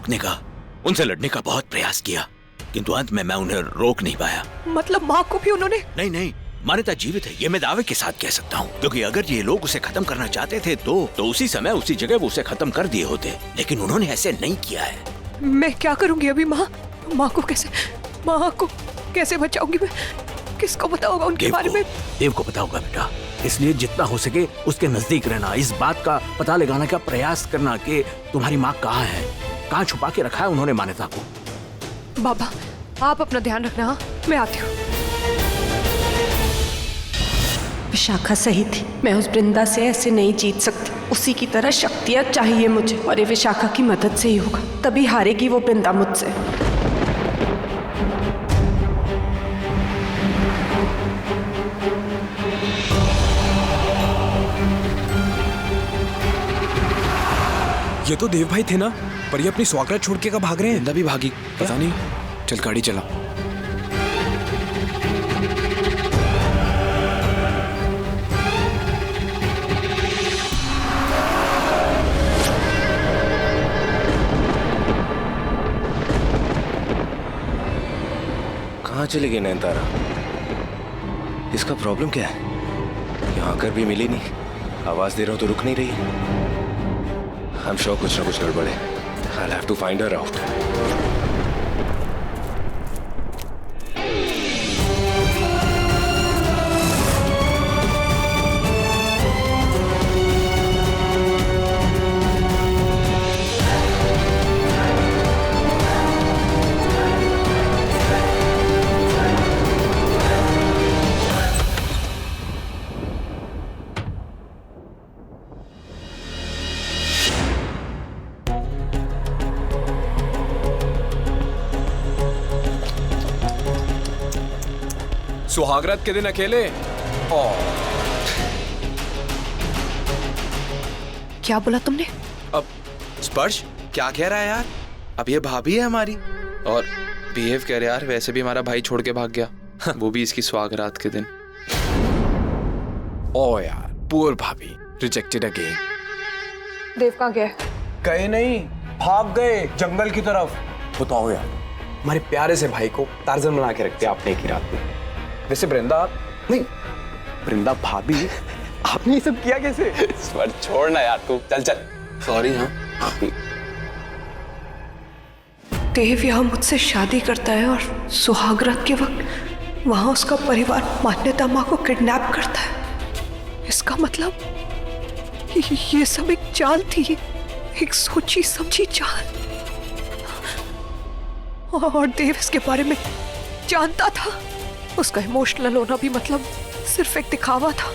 रोकने का, उनसे लड़ने का बहुत प्रयास किया, किंतु अंत में मैं उन्हें रोक नहीं पाया। मतलब माँ को भी उन्होंने? नहीं, मान्यता जीवित है, ये मैं दावे के साथ कह सकता हूँ, क्योंकि अगर ये लोग उसे खत्म करना चाहते थे तो उसी समय उसी जगह वो उसे खत्म कर दिए होते, लेकिन उन्होंने ऐसे नहीं किया है। मैं क्या करूंगी अभी? माँ को कैसे बचाऊंगी मैं? किसको पता होगा उनके बारे में? देव को पता होगा बेटा, इसलिए जितना हो सके उसके नजदीक रहना, इस बात का पता लगाने का प्रयास करना कि तुम्हारी माँ कहाँ है, कहाँ छुपा के रखा है उन्होंने मान्यता को। बाबा आप अपना ध्यान रखना। हाँ, मैं आती हूँ। विशाखा सही थी, मैं उस वृंदा से ऐसे नहीं जीत सकती। उसी की तरह शक्तियाँ चाहिए मुझे, और ये विशाखा की मदद से ही होगा, तभी हारेगी वो वृंदा मुझसे। ये तो देव भाई थे ना, पर ये अपनी स्वागत छोड़ के कब भाग रहे हैं? वृंदा भी भागी, पता नहीं। चल गाड़ी चला। कहाँ चली गई नयनतारा? इसका प्रॉब्लम क्या है? यहाँ आकर भी मिली नहीं, आवाज दे रहा हूँ तो रुक नहीं रही। I'm sure कुछ ना कुछ गड़बड़ है। I'll have to find her out. सुहागरात के दिन अकेले? क्या बोला तुमने? अब स्पर्श क्या कह रहा है यार? अब ये भाभी है हमारी, और बिहेव कर यार, वैसे भी हमारा भाई छोड़ के भाग गया, वो भी इसकी सुहागरात के दिन। ओ यार, पुअर भाभी, रिजेक्टेड अगेन। देव कहाँ गया? गए नहीं, भाग गए जंगल की तरफ। बताओ यार, हमारे प्यारे से भाई को टार्जन बना के रखते आपने एक ही रात में। वैसे वृंदा नहीं, वृंदा भाभी, आपने ये सब किया कैसे? स्वर छोड़ना यार तू, चल। सॉरी। हाँ, देव यहाँ मुझसे शादी करता है और सुहागरात के वक्त वहां उसका परिवार मान्यता माँ को किडनैप करता है। इसका मतलब ये सब एक चाल थी, एक सोची समझी चाल। और देव इसके बारे में जानता था। उसका इमोशनल होना भी मतलब सिर्फ एक दिखावा था।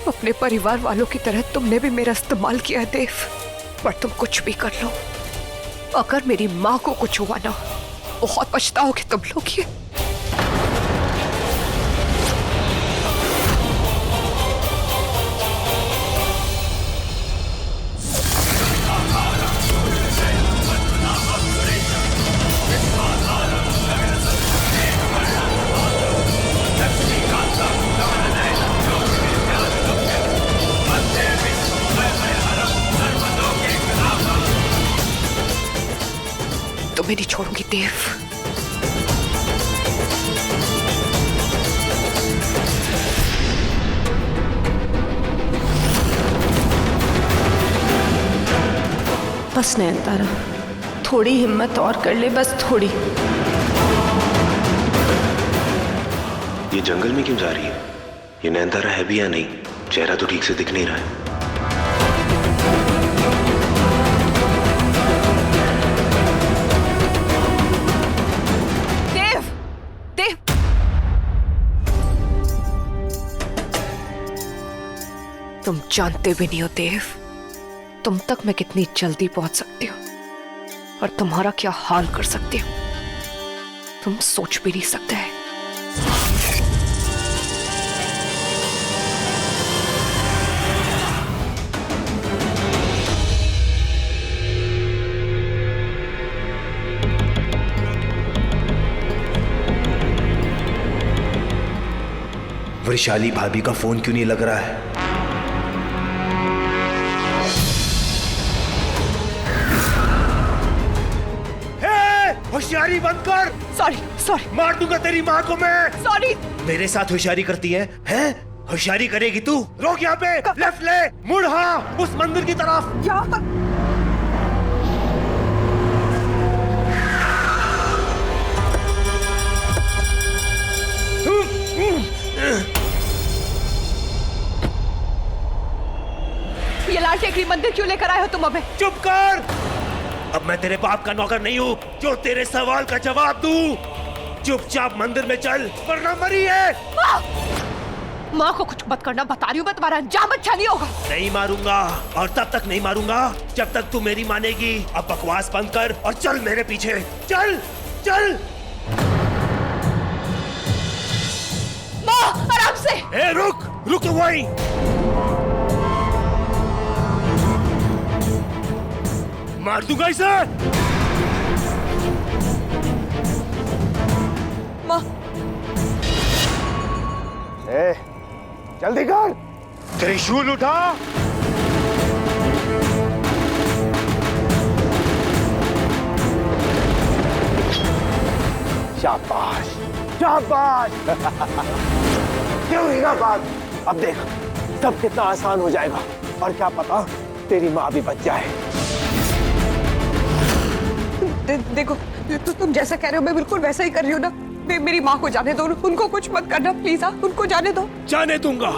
अपने परिवार वालों की तरह तुमने भी मेरा इस्तेमाल किया है देव, पर तुम कुछ भी कर लो, अगर मेरी माँ को कुछ हुआ ना, बहुत पछताओगे तुम लोग। ये तुम्हें नहीं छोड़ूंगी देव। बस नयनतारा, थोड़ी हिम्मत और कर ले, बस थोड़ी। ये जंगल में क्यों जा रही है? ये नयनतारा है भी या नहीं? चेहरा तो ठीक से दिख नहीं रहा है। तुम जानते भी नहीं हो देव, तुम तक मैं कितनी जल्दी पहुंच सकती हूँ और तुम्हारा क्या हाल कर सकती हूँ, तुम सोच भी नहीं सकते हैं। वैशाली भाभी का फोन क्यों नहीं लग रहा है? होशियारी बंद कर। सॉरी मार दूंगा तेरी माँ को मैं। सॉरी। मेरे साथ होशियारी करती है, हैं? होशियारी करेगी तू? रोक यहाँ पे, लेफ्ट ले, मुड़ हाँ उस मंदिर की तरफ। यहाँ पर ये लाल टेकरी मंदिर क्यों लेकर आए हो तुम हमें? चुप कर। अब मैं तेरे बाप का नौकर नहीं हूँ जो तेरे सवाल का जवाब दूं। चुपचाप मंदिर में चल वरना मरी है। माँ को कुछ मत करना, बता रही हूँ मैं, तुम्हारा अंजाम अच्छा नहीं होगा। नहीं मारूंगा और तब तक नहीं मारूंगा जब तक तू मेरी मानेगी। अब बकवास बंद कर और चल मेरे पीछे। चल चल। माँ आराम से। ए रुक रुक वहीं। मार दूंगा इसे। माँ ए, जल्दी कर। त्रिशूल उठा। शाबाश शाबाश। क्यों ही ना बात। अब देख सब कितना आसान हो जाएगा और क्या पता तेरी माँ भी बच जाए। देखो तुम जैसा कह रहे हो मैं बिल्कुल वैसा ही कर रही हूँ ना। मेरी माँ को जाने दो, उनको कुछ मत करना प्लीज। उनको जाने दो। जाने दूंगा,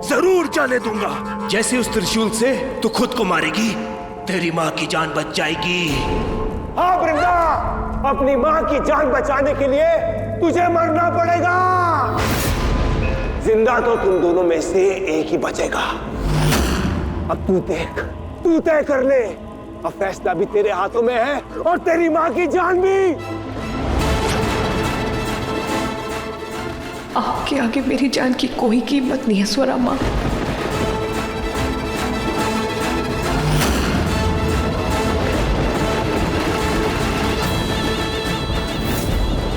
जरूर जाने दूंगा। जैसे उस त्रिशूल से तू खुद को मारेगी तेरी माँ की जान बच जाएगी। हाँ वृंदा, अपनी माँ की जान बचाने के लिए तुझे मरना पड़ेगा। जिंदा तो तुम दोनों में से एक ही बचेगा। अब तू देख, तू तय कर ले। अब फैसला भी तेरे हाथों में है और तेरी माँ की जान भी। आपके आगे मेरी जान की कोई कीमत नहीं है स्वरा माँ।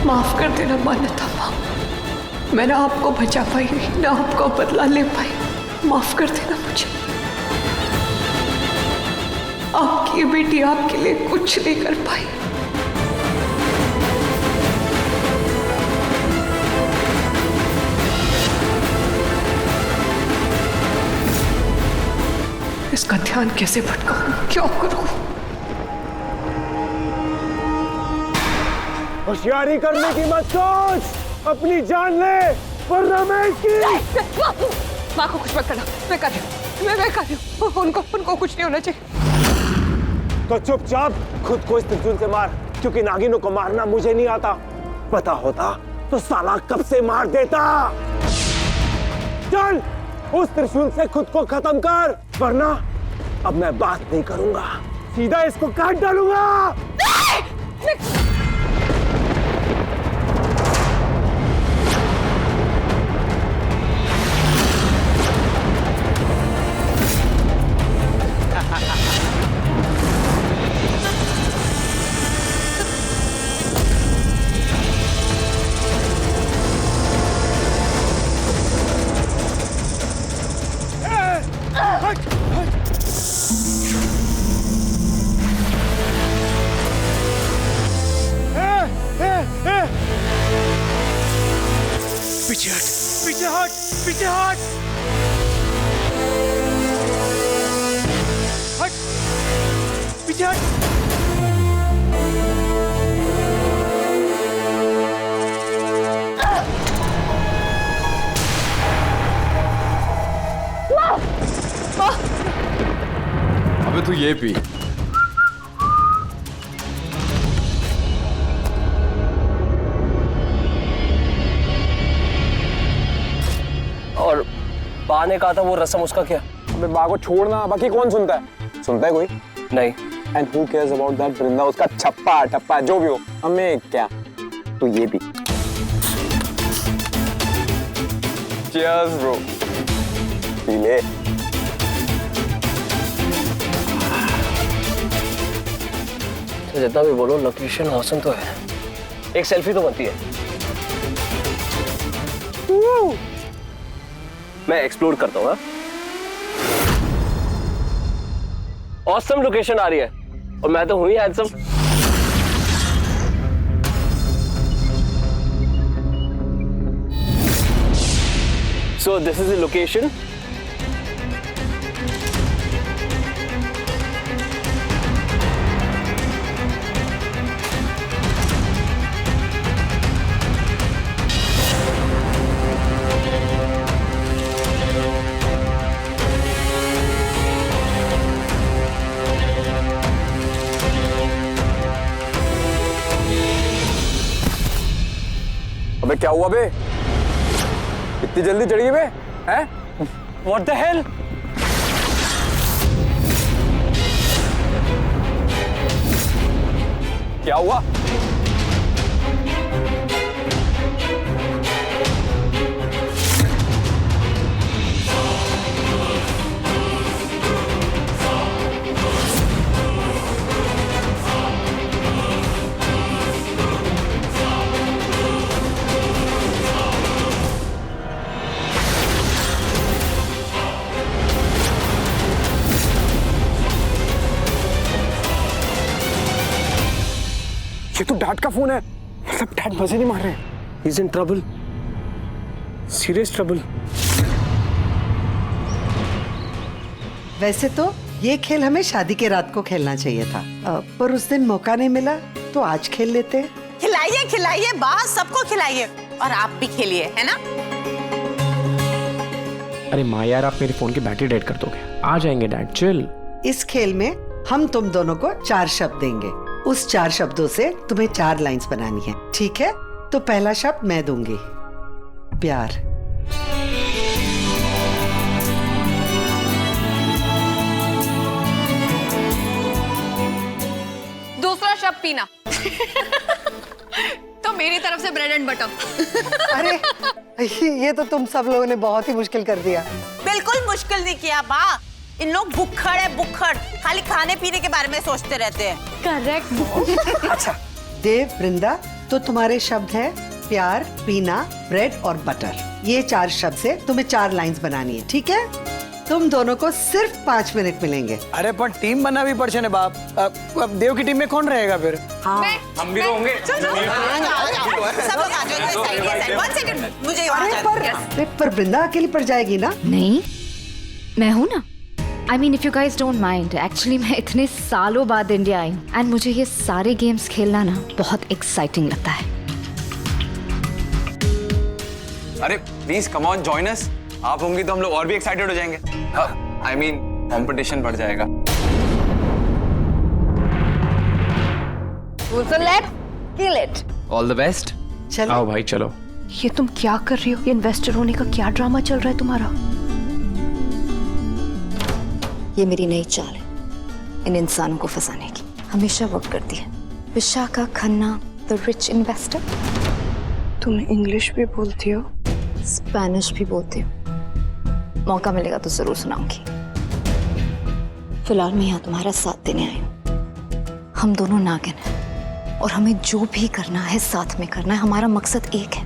माफ कर देना मान्यता माँ, मैं ना आपको बचा पाई ना आपको बदला ले पाई। माफ कर देना मुझे। आपकी बेटी आपके लिए कुछ नहीं कर पाई। इसका ध्यान कैसे भटकाऊं, क्या करूं? होशियारी करने की मत सोच, अपनी जान ले वरना मैं इसकी। माँ को कुछ मत करना, मैं कर रही हूँ, मैं कर रही हूँ। उनको कुछ नहीं होना चाहिए। तो चुपचाप खुद को इस त्रिशूल से मार, क्योंकि नागिनों को मारना मुझे नहीं आता। पता होता तो साला कब से मार देता। चल उस त्रिशूल से खुद को खत्म कर, वरना अब मैं बात नहीं करूंगा, सीधा इसको काट डालूंगा। पीछे हट, पीछे हट, पीछे हट, हट, पीछे हट। अबे तू ये पी। और बा ने कहा था वो रस्म, उसका क्या? अबे बा को छोड़ना, बाकी कौन सुनता है? सुनता है कोई? नहीं। And who cares about that Vrinda, उसका छप्पा टप्पा जो भी हो, हमें क्या। तो ये भी चीयर्स ब्रो, पी ले। तो जितना भी बोलो लोकेशन औसम तो है, एक सेल्फी तो बनती है। मैं एक्सप्लोर करता हूँ। ऑसम लोकेशन आ रही है और मैं तो हुई handsome. So this is the location. अबे क्या हुआ बे? इतनी जल्दी चढ़ गई बे? हैं? What the hell? क्या हुआ? ये तो डैड का फोन है। मतलब डैड मजे नहीं मार रहे हैं। He's in trouble. Serious trouble. वैसे तो ये खेल हमें शादी के रात को खेलना चाहिए था, पर उस दिन मौका नहीं मिला तो आज खेल लेते। खिलाइए खिलाइए बास, सबको खिलाइए और आप भी खेलिए, है ना? अरे माँ यार, आप मेरे फोन की बैटरी डेड कर दोगे। आ जाएंगे डैड, चिल। इस खेल में हम तुम दोनों को 4 शब्द देंगे। उस 4 शब्दों से तुम्हें 4 लाइंस बनानी है, ठीक है? तो पहला शब्द मैं दूंगी, प्यार। दूसरा शब्द पीना। तो मेरी तरफ से ब्रेड एंड बटर। अरे ये तो तुम सब लोगों ने बहुत ही मुश्किल कर दिया। बिल्कुल मुश्किल नहीं किया बा। इन लोग भुक्खड़ है, भुक्खड़, खाली खाने पीने के बारे में सोचते रहते हैं। करेक्ट। अच्छा देव, वृंदा, तो तुम्हारे शब्द है प्यार, पीना, ब्रेड और बटर। ये 4 शब्द से तुम्हें 4 लाइंस बनानी है, ठीक है? तुम दोनों को सिर्फ 5 मिनट मिलेंगे। अरे पर टीम बना भी पड़े ने बाप। अब देव की टीम में कौन रहेगा फिर? हाँ हम भी तो होंगे। सब लोग आ जाओ, साइड। 1 सेकंड, मुझे वहाँ जाना है। पर वृंदा अकेली पड़ जाएगी ना? नहीं, मैं हूँ ना। I mean, if you guys don't mind, actually मैं इतने सालों बाद इंडिया आई हूँ एंड मुझे ये सारे गेम्स खेलना ना बहुत एक्साइटिंग लगता है। अरे please come on join us. आप होंगी तो हम लोग और भी एक्साइटेड हो जाएंगे। I mean, कंपटीशन बढ़ जाएगा। So let's kill it. All the best. चलो आओ भाई चलो। ये तुम क्या कर रही हो? ये इन्वेस्टर होने का क्या ड्रामा चल रहा है तुम्हारा? ये मेरी नई चाल है इन इंसानों को फंसाने की। हमेशा वर्क करती है। Vishakha Khanna, the rich investor. तुम इंग्लिश भी बोलती हो? स्पेनिश भी बोलती हूँ। मौका मिलेगा तो जरूर सुनाऊंगी। फिलहाल मैं यहाँ तुम्हारा साथ देने आई हूँ। हम दोनों नागिन हैं और हमें जो भी करना है साथ में करना है। हमारा मकसद एक है।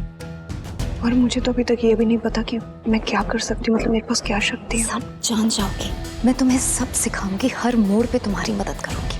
और मुझे तो अभी तक ये भी नहीं पता कि मैं क्या कर सकती हूँ, मतलब मेरे पास क्या शक्ति है। सब जान जाओगी। मैं तुम्हें सब सिखाऊंगी, हर मोड़ पे तुम्हारी मदद करूंगी।